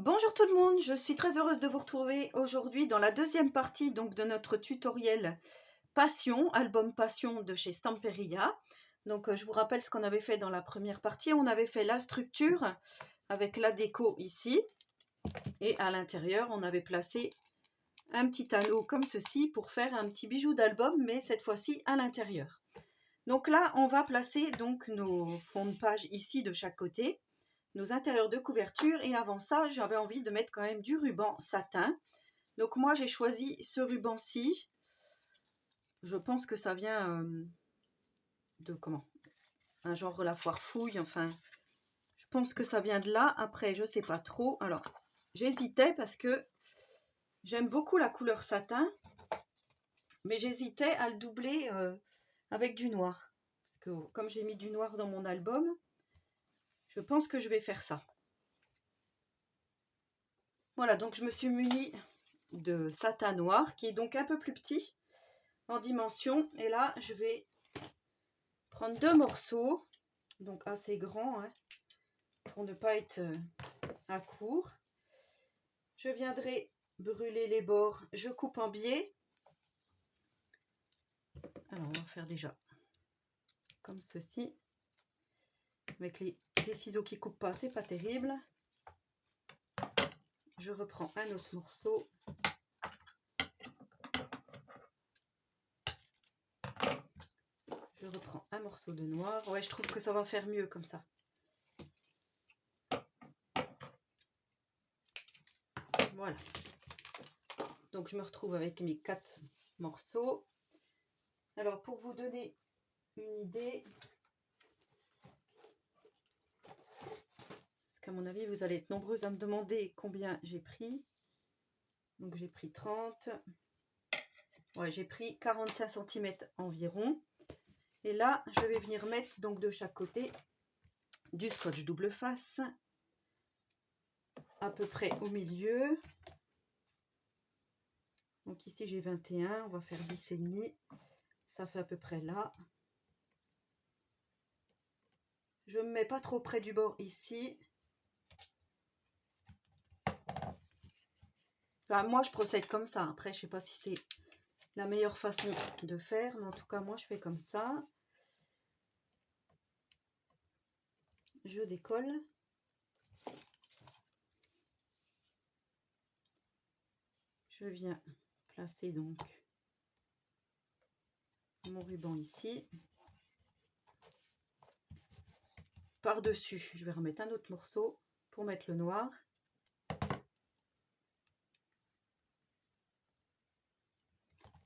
Bonjour tout le monde, je suis très heureuse de vous retrouver aujourd'hui dans la deuxième partie donc de notre tutoriel Passion, album Passion de chez Stamperia. Donc je vous rappelle ce qu'on avait fait dans la première partie. On avait fait la structure avec la déco ici et à l'intérieur on avait placé un petit anneau comme ceci pour faire un petit bijou d'album, mais cette fois-ci à l'intérieur. Donc là on va placer donc nos fonds de page ici de chaque côté, nos intérieurs de couverture, et avant ça j'avais envie de mettre quand même du ruban satin. Donc moi j'ai choisi ce ruban-ci, je pense que ça vient de comment, un genre la foire fouille, enfin je pense que ça vient de là. Après je sais pas trop, alors j'hésitais parce que j'aime beaucoup la couleur satin, mais j'hésitais à le doubler avec du noir, parce que comme j'ai mis du noir dans mon album, je pense que je vais faire ça. Voilà, donc je me suis munie de satin noir qui est donc un peu plus petit en dimension, et là je vais prendre deux morceaux donc assez grands hein, pour ne pas être à court. Je viendrai brûler les bords, je coupe en biais. Alors on va faire déjà comme ceci avec les ciseaux qui coupent pas, c'est pas terrible. Je reprends un autre morceau. Je reprends un morceau de noir. Ouais, je trouve que ça va faire mieux comme ça. Voilà. Donc je me retrouve avec mes 4 morceaux. Alors pour vous donner une idée, parce qu'à mon avis vous allez être nombreuses à me demander combien j'ai pris. Donc j'ai pris 30. Ouais, j'ai pris 45 cm environ. Et là, je vais venir mettre donc de chaque côté du scotch double face, à peu près au milieu. Donc ici j'ai 21, on va faire 10,5. Ça fait à peu près là. Je ne me mets pas trop près du bord ici. Enfin, moi je procède comme ça. Après, je sais pas si c'est la meilleure façon de faire, mais en tout cas moi je fais comme ça. Je décolle. Je viens placer donc mon ruban ici. Par-dessus, je vais remettre un autre morceau pour mettre le noir.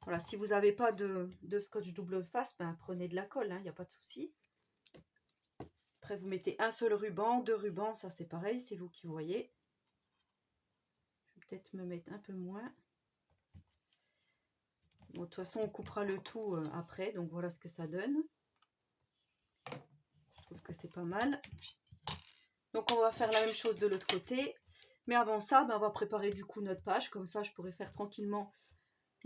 Voilà, si vous n'avez pas de scotch double face, ben prenez de la colle, il n'y a pas de souci. Après, vous mettez un seul ruban, 2 rubans, ça c'est pareil, c'est vous qui voyez. Je vais peut-être me mettre un peu moins. Bon, de toute façon, on coupera le tout après, donc voilà ce que ça donne. Je trouve que c'est pas mal. Donc on va faire la même chose de l'autre côté. Mais avant ça, ben, on va préparer du coup notre page, comme ça je pourrai faire tranquillement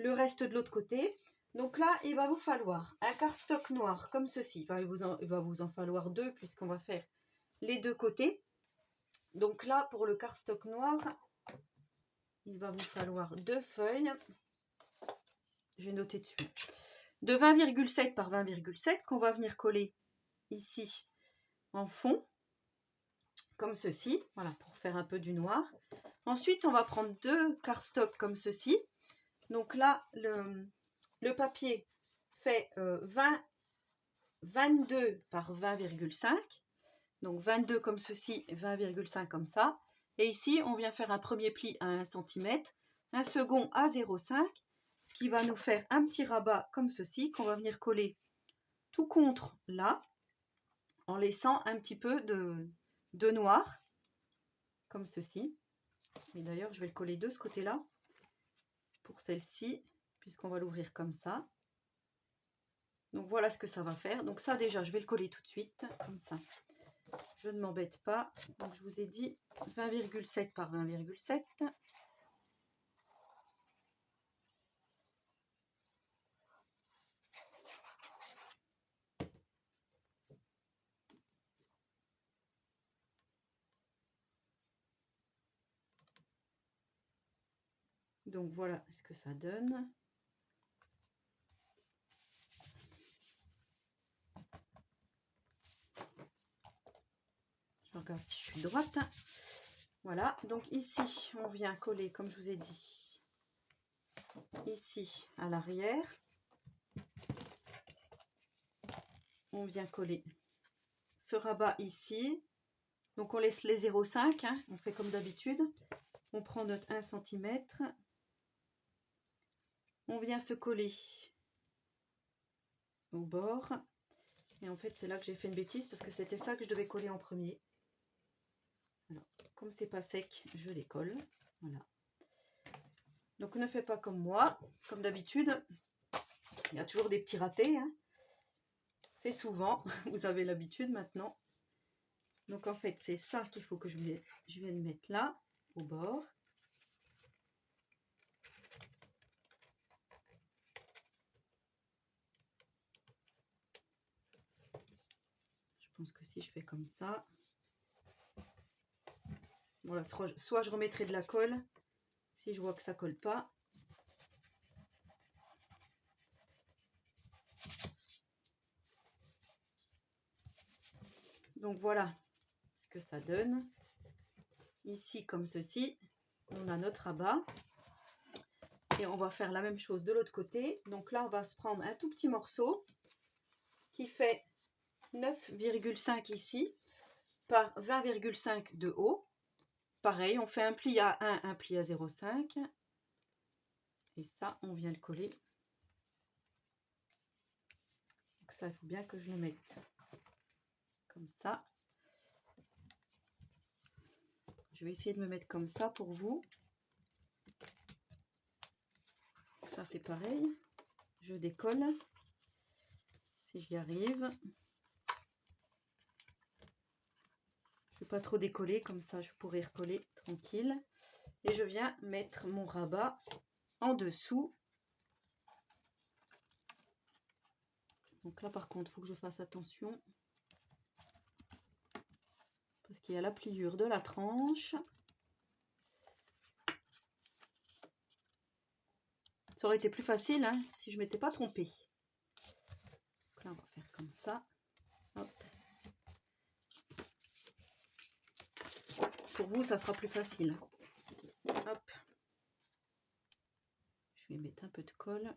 le reste de l'autre côté. Donc là, il va vous falloir un cardstock noir comme ceci. Enfin, il va vous en falloir 2 puisqu'on va faire les deux côtés. Donc là, pour le cardstock noir, il va vous falloir 2 feuilles. J'ai noté dessus. De 20,7 par 20,7 qu'on va venir coller ici en fond, comme ceci. Voilà, pour faire un peu du noir. Ensuite, on va prendre 2 cardstock comme ceci. Donc là, le papier fait 22 par 20,5. Donc 22 comme ceci, 20,5 comme ça. Et ici, on vient faire un premier pli à 1 cm, un second à 0,5, ce qui va nous faire un petit rabat comme ceci, qu'on va venir coller tout contre là, en laissant un petit peu de noir, comme ceci. Et d'ailleurs, je vais le coller de ce côté-là, pour celle-ci, puisqu'on va l'ouvrir comme ça. Donc voilà ce que ça va faire. Donc ça déjà, je vais le coller tout de suite, comme ça. Je ne m'embête pas. Donc je vous ai dit 20,7 par 20,7. Donc voilà ce que ça donne. Je regarde si je suis droite. Voilà, donc ici on vient coller, comme je vous ai dit, ici à l'arrière. On vient coller ce rabat ici. Donc on laisse les 0,5, hein, on fait comme d'habitude. On prend notre 1 cm. On vient se coller au bord. Et en fait, c'est là que j'ai fait une bêtise parce que c'était ça que je devais coller en premier. Alors, comme c'est pas sec, je les colle. Voilà. Donc ne faites pas comme moi, comme d'habitude. Il y a toujours des petits ratés, hein. C'est souvent, vous avez l'habitude maintenant. Donc en fait, c'est ça qu'il faut que je vienne mettre là, au bord. Je pense que si je fais comme ça, voilà, soit je remettrai de la colle, si je vois que ça colle pas. Donc voilà ce que ça donne. Ici, comme ceci, on a notre rabat. Et on va faire la même chose de l'autre côté. Donc là, on va se prendre un tout petit morceau qui fait 9,5 ici par 20,5 de haut. Pareil, on fait un pli à 1, un pli à 0,5. Et ça, on vient le coller. Donc ça, il faut bien que je le mette comme ça. Je vais essayer de me mettre comme ça pour vous. Ça, c'est pareil. Je décolle. Si j'y arrive. Je ne vais pas trop décoller, comme ça, je pourrai recoller tranquille. Et je viens mettre mon rabat en dessous. Donc là, par contre, il faut que je fasse attention. Parce qu'il y a la pliure de la tranche. Ça aurait été plus facile, hein, si je ne m'étais pas trompée. Donc là, on va faire comme ça. Hop. Pour vous, ça sera plus facile. Hop. Je vais mettre un peu de colle.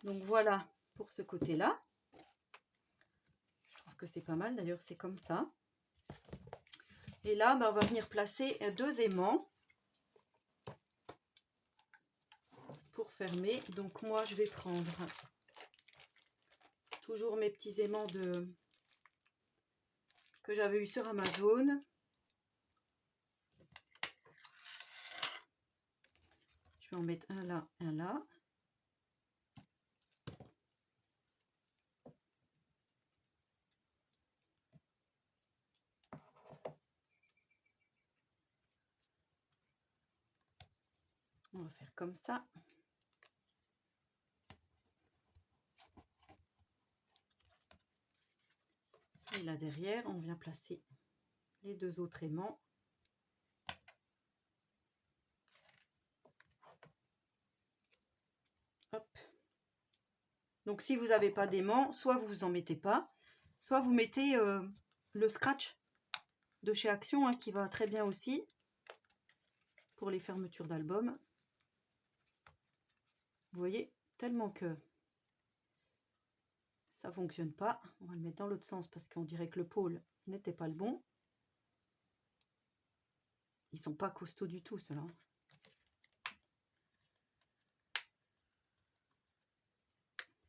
Donc voilà pour ce côté-là. Je trouve que c'est pas mal. D'ailleurs, c'est comme ça. Et là, on va venir placer 2 aimants pour fermer. Donc moi, je vais prendre toujours mes petits aimants que j'avais eu sur Amazon. Je vais en mettre un là, un là. On va faire comme ça. Et là derrière, on vient placer les 2 autres aimants. Hop. Donc si vous n'avez pas d'aimant, soit vous en mettez pas, soit vous mettez le scratch de chez Action, hein, qui va très bien aussi pour les fermetures d'albums. Vous voyez, tellement que ça fonctionne pas. On va le mettre dans l'autre sens parce qu'on dirait que le pôle n'était pas le bon. Ils sont pas costauds du tout, ceux-là.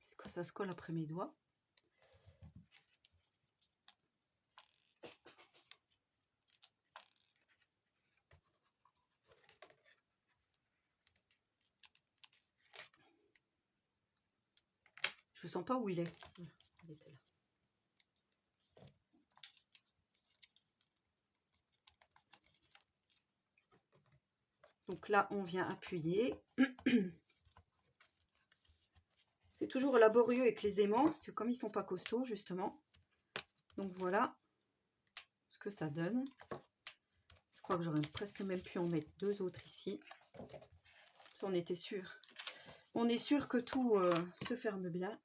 Est-ce que ça se colle après mes doigts? Je sens pas où il est. Il était là. Donc là, on vient appuyer. C'est toujours laborieux avec les aimants, parce que comme ils sont pas costauds, justement. Donc voilà ce que ça donne. Je crois que j'aurais presque même pu en mettre 2 autres ici. Ça, on était sûr. On est sûr que tout se ferme bien.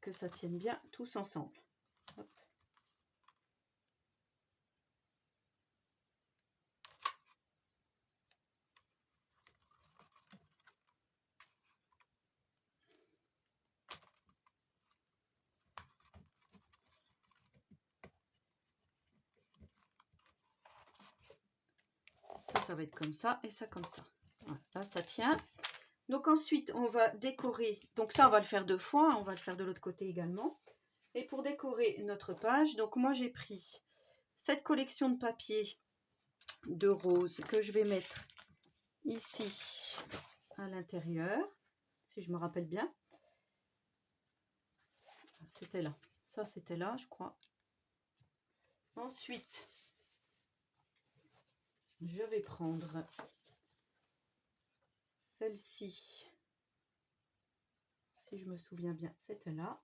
Que ça tienne bien tous ensemble. Hop. Ça va être comme ça et ça comme ça. Voilà, là, ça tient. Donc ensuite, on va décorer. Donc ça, on va le faire 2 fois. On va le faire de l'autre côté également. Et pour décorer notre page, donc moi, j'ai pris cette collection de papier de rose que je vais mettre ici à l'intérieur, si je me rappelle bien. C'était là. Ça, c'était là, je crois. Ensuite, je vais prendre celle-ci. Si je me souviens bien, c'était là.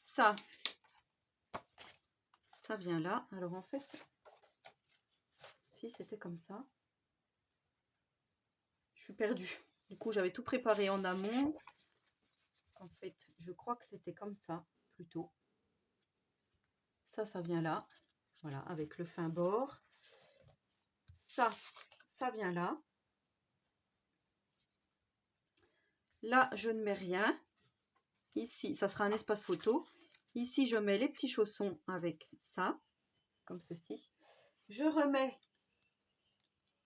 Ça vient là. Alors en fait, si c'était comme ça, je suis perdue. Du coup, j'avais tout préparé en amont. En fait, je crois que c'était comme ça, plutôt. Ça vient là. Voilà, avec le fin bord. Ça vient là. Là, je ne mets rien. Ici, ça sera un espace photo. Ici, je mets les petits chaussons avec ça, comme ceci. Je remets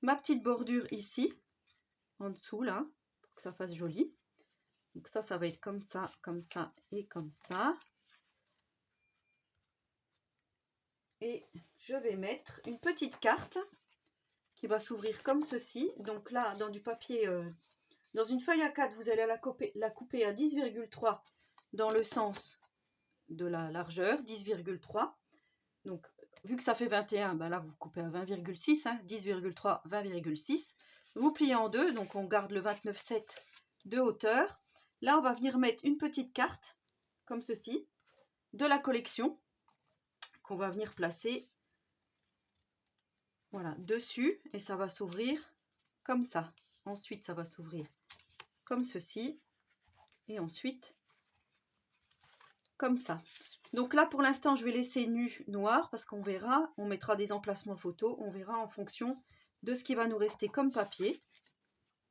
ma petite bordure ici, en dessous, là, pour que ça fasse joli. Donc ça va être comme ça et comme ça. Et je vais mettre une petite carte qui va s'ouvrir comme ceci. Donc là, dans du papier, dans une feuille A4, vous allez la couper à 10,3 dans le sens de la largeur, 10,3. Donc, vu que ça fait 21, ben là, vous coupez à 20,6, hein, 10,3, 20,6. Vous pliez en deux, donc on garde le 29,7 de hauteur. Là, on va venir mettre une petite carte, comme ceci, de la collection, qu'on va venir placer, voilà, dessus, et ça va s'ouvrir comme ça. Ensuite, ça va s'ouvrir comme ceci, et ensuite, comme ça. Donc là, pour l'instant, je vais laisser nu noir, parce qu'on verra, on mettra des emplacements photos, on verra en fonction de ce qui va nous rester comme papier.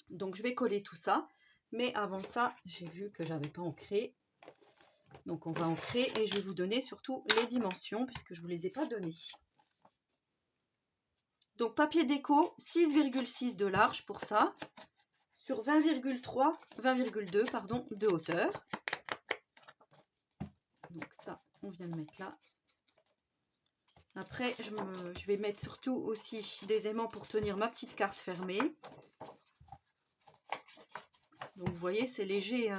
Donc, je vais coller tout ça. Mais avant ça, j'ai vu que j'avais pas ancré. Donc, on va ancrer et je vais vous donner surtout les dimensions, puisque je ne vous les ai pas données. Donc, papier déco, 6,6 de large pour ça, sur 20,2 pardon, de hauteur. Donc ça, on vient de mettre là. Après, je vais mettre surtout aussi des aimants pour tenir ma petite carte fermée. Donc vous voyez, c'est léger, hein,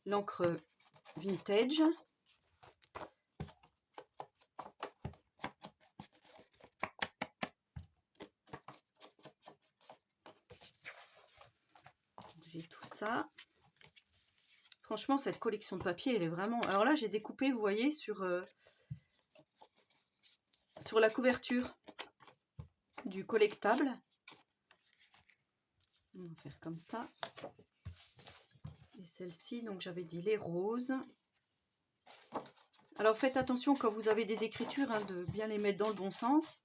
l'encre vintage. J'ai tout ça. Franchement, cette collection de papier, elle est vraiment... Alors là, j'ai découpé, vous voyez, sur la couverture du collectable. On va faire comme ça. Et celle-ci, donc j'avais dit les roses. Alors faites attention quand vous avez des écritures, hein, de bien les mettre dans le bon sens.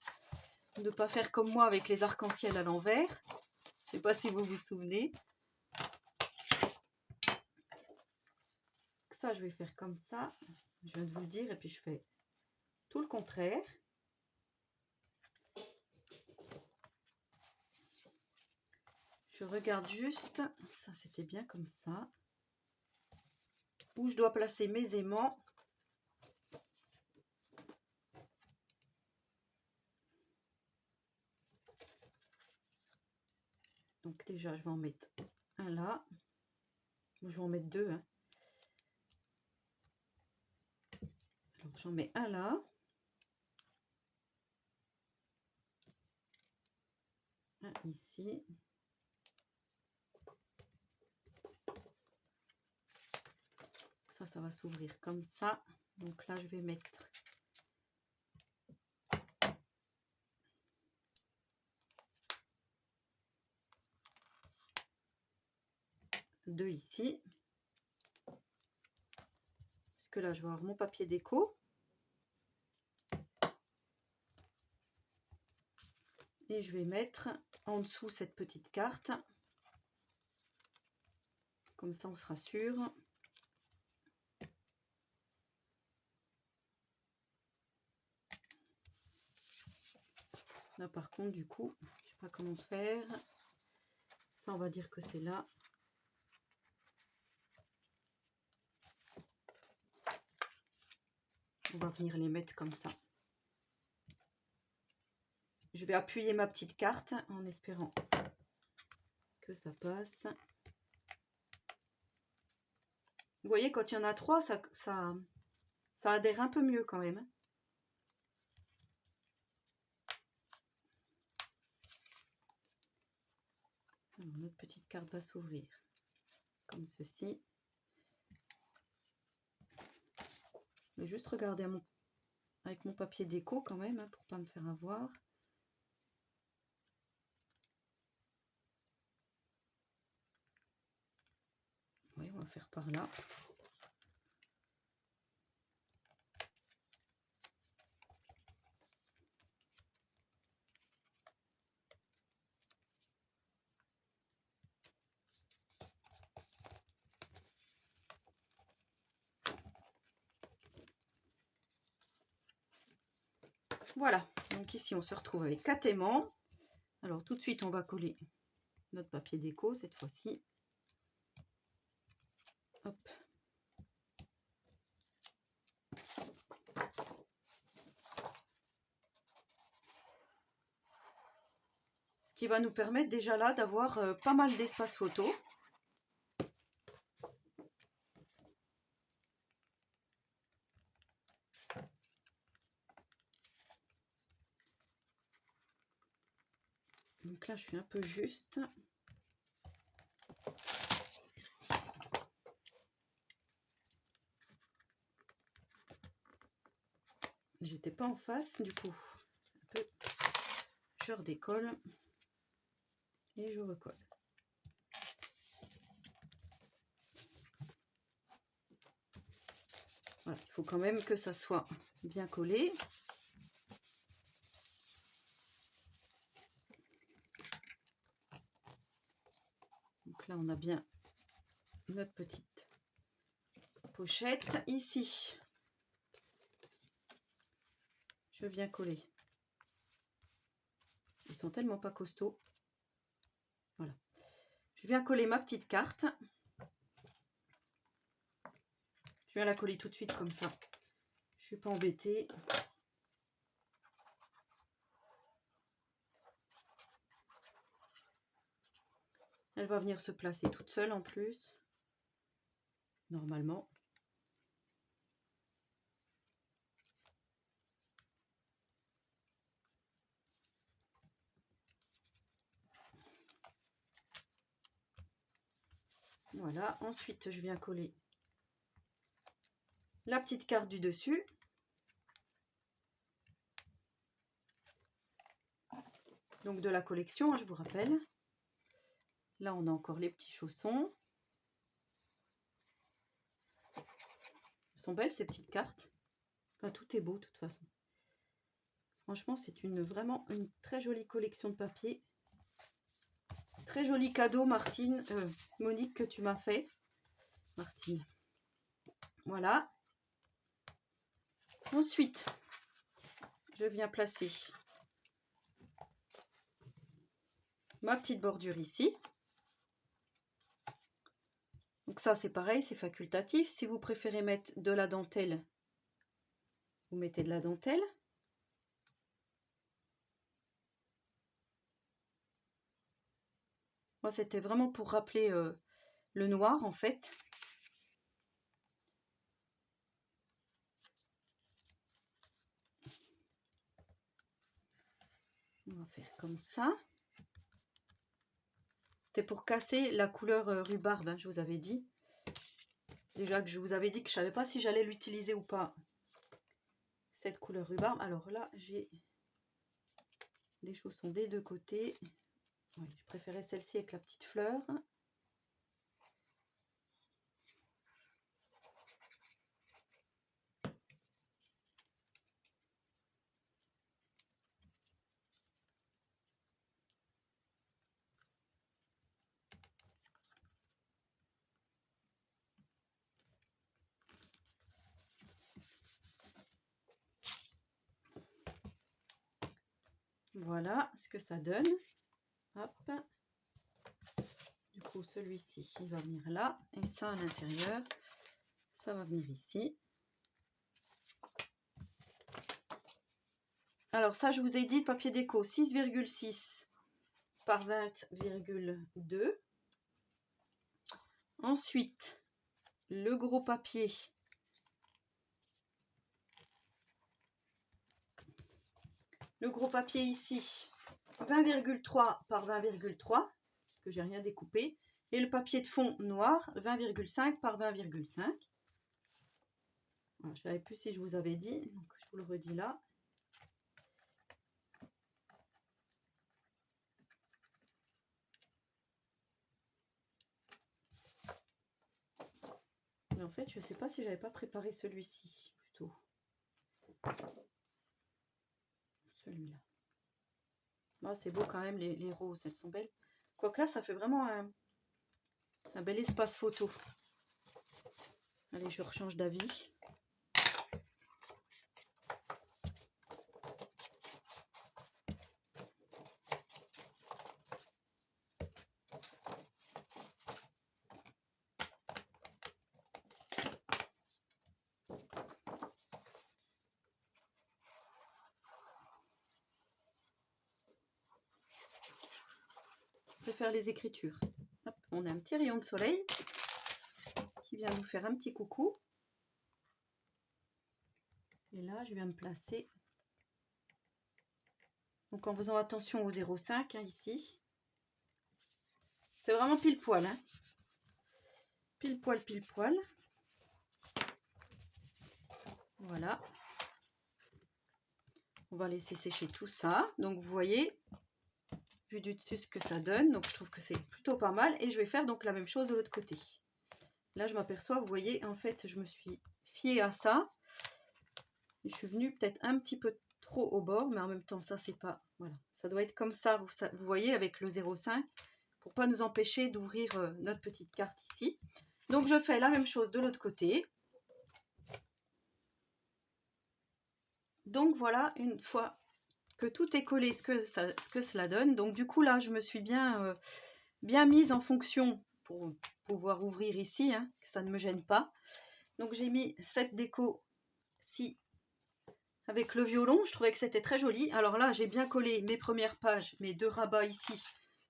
De ne pas faire comme moi avec les arcs-en-ciel à l'envers. Je ne sais pas si vous vous souvenez. Ça, je vais faire comme ça. Je viens de vous le dire. Et puis je fais tout le contraire. Je regarde juste. Ça, c'était bien comme ça. Où je dois placer mes aimants. Donc déjà, je vais en mettre un là. Je vais en mettre deux. Hein. Alors j'en mets un là. Un ici. Ça va s'ouvrir comme ça. Donc là, je vais mettre deux ici. Parce que là, je vais avoir mon papier déco. Et je vais mettre en dessous cette petite carte. Comme ça, on sera sûr. Là, par contre, du coup, je ne sais pas comment faire. Ça, on va dire que c'est là. On va venir les mettre comme ça. Je vais appuyer ma petite carte en espérant que ça passe. Vous voyez, quand il y en a trois, ça adhère un peu mieux quand même. Alors, notre petite carte va s'ouvrir comme ceci. Je vais juste regarder avec mon papier déco quand même, hein, pour ne pas me faire avoir. Oui, on va faire par là. Voilà, donc ici on se retrouve avec 4 aimants. Alors tout de suite on va coller notre papier déco cette fois-ci. Hop. Ce qui va nous permettre déjà là d'avoir pas mal d'espace photo. Donc là je suis un peu juste. J'étais pas en face du coup. Un peu. Je redécolle et je recolle. Voilà, il faut quand même que ça soit bien collé. Donc là on a bien notre petite pochette. Ici je viens coller. Ils sont tellement pas costauds. Voilà. Je viens coller ma petite carte. Je viens la coller tout de suite comme ça. Je suis pas embêtée. Elle va venir se placer toute seule en plus. Normalement. Voilà. Ensuite, je viens coller la petite carte du dessus. Donc de la collection, hein, je vous rappelle. Là, on a encore les petits chaussons. Elles sont belles ces petites cartes. Enfin, tout est beau de toute façon. Franchement, c'est vraiment une très jolie collection de papier. Très joli cadeau, Martine, Monique, que tu m'as fait. Martine. Voilà. Ensuite, je viens placer ma petite bordure ici. Donc ça, c'est pareil, c'est facultatif. Si vous préférez mettre de la dentelle, vous mettez de la dentelle. Moi, c'était vraiment pour rappeler le noir en fait. On va faire comme ça. C'était pour casser la couleur rhubarbe, hein, je vous avais dit. Déjà que je vous avais dit que je ne savais pas si j'allais l'utiliser ou pas, cette couleur rhubarbe. Alors là, j'ai des chaussons des deux côtés. Ouais, je préférais celle-ci avec la petite fleur. Voilà ce que ça donne. Hop. Du coup, celui-ci, il va venir là. Et ça, à l'intérieur, ça va venir ici. Alors ça, je vous ai dit, le papier déco 6,6 par 20,2. Ensuite, le gros papier. Le gros papier ici, 20,3 par 20,3, parce que j'ai rien découpé. Et le papier de fond noir, 20,5 par 20,5. Voilà, je ne savais plus si je vous avais dit, donc je vous le redis là. Mais en fait, je ne sais pas si j'avais pas préparé celui-ci, plutôt. Celui-là. Oh, c'est beau quand même, les roses, elles sont belles. Quoique là, ça fait vraiment un bel espace photo. Allez, je rechange d'avis. Faire les écritures. Hop, on a un petit rayon de soleil qui vient nous faire un petit coucou. Et là, je viens me placer. Donc en faisant attention au 0,5 hein, ici. C'est vraiment pile poil. Hein. Pile poil, pile poil. Voilà. On va laisser sécher tout ça. Donc vous voyez, vu du dessus ce que ça donne. Donc je trouve que c'est plutôt pas mal. Et je vais faire donc la même chose de l'autre côté. Là je m'aperçois, vous voyez, en fait je me suis fiée à ça. Je suis venue peut-être un petit peu trop au bord, mais en même temps ça c'est pas... Voilà, ça doit être comme ça, vous voyez, avec le 0,5 pour pas nous empêcher d'ouvrir notre petite carte ici. Donc je fais la même chose de l'autre côté. Donc voilà, une fois que tout est collé, ce que cela donne. Donc du coup là, je me suis bien mise en fonction pour pouvoir ouvrir ici, hein, que ça ne me gêne pas. Donc j'ai mis cette déco-ci avec le violon. Je trouvais que c'était très joli. Alors là, j'ai bien collé mes premières pages, mes deux rabats ici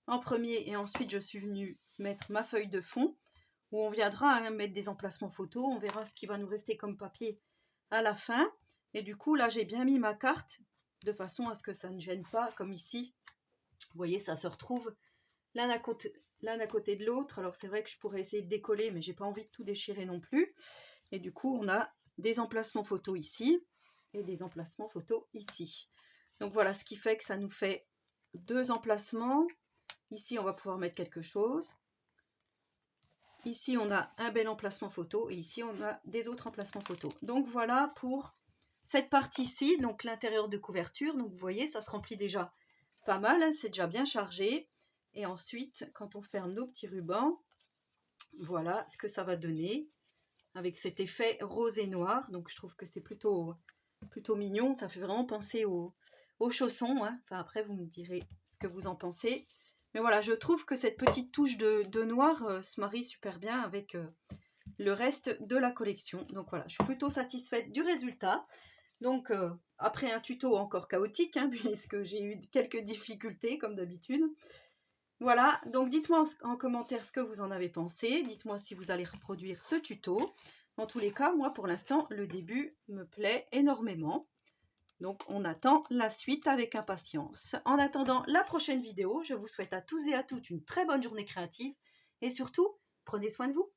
en premier. Et ensuite, je suis venue mettre ma feuille de fond où on viendra hein, mettre des emplacements photos. On verra ce qui va nous rester comme papier à la fin. Et du coup, là, j'ai bien mis ma carte de façon à ce que ça ne gêne pas, comme ici. Vous voyez, ça se retrouve l'un à côté de l'autre. Alors, c'est vrai que je pourrais essayer de décoller, mais j'ai pas envie de tout déchirer non plus. Et du coup, on a des emplacements photos ici et des emplacements photos ici. Donc, voilà, ce qui fait que ça nous fait deux emplacements. Ici, on va pouvoir mettre quelque chose. Ici, on a un bel emplacement photo et ici, on a des autres emplacements photo. Donc, voilà pour cette partie-ci, donc l'intérieur de couverture. Donc, vous voyez, ça se remplit déjà pas mal. Hein, c'est déjà bien chargé. Et ensuite, quand on ferme nos petits rubans, voilà ce que ça va donner avec cet effet rose et noir. Donc, je trouve que c'est plutôt mignon. Ça fait vraiment penser aux chaussons. Hein. Enfin, après, vous me direz ce que vous en pensez. Mais voilà, je trouve que cette petite touche de noir se marie super bien avec le reste de la collection. Donc voilà, je suis plutôt satisfaite du résultat. Donc après un tuto encore chaotique, hein, puisque j'ai eu quelques difficultés comme d'habitude. Voilà, donc dites-moi en commentaire ce que vous en avez pensé. Dites-moi si vous allez reproduire ce tuto. Dans tous les cas, moi pour l'instant, le début me plaît énormément. Donc on attend la suite avec impatience. En attendant la prochaine vidéo, je vous souhaite à tous et à toutes une très bonne journée créative et surtout, prenez soin de vous.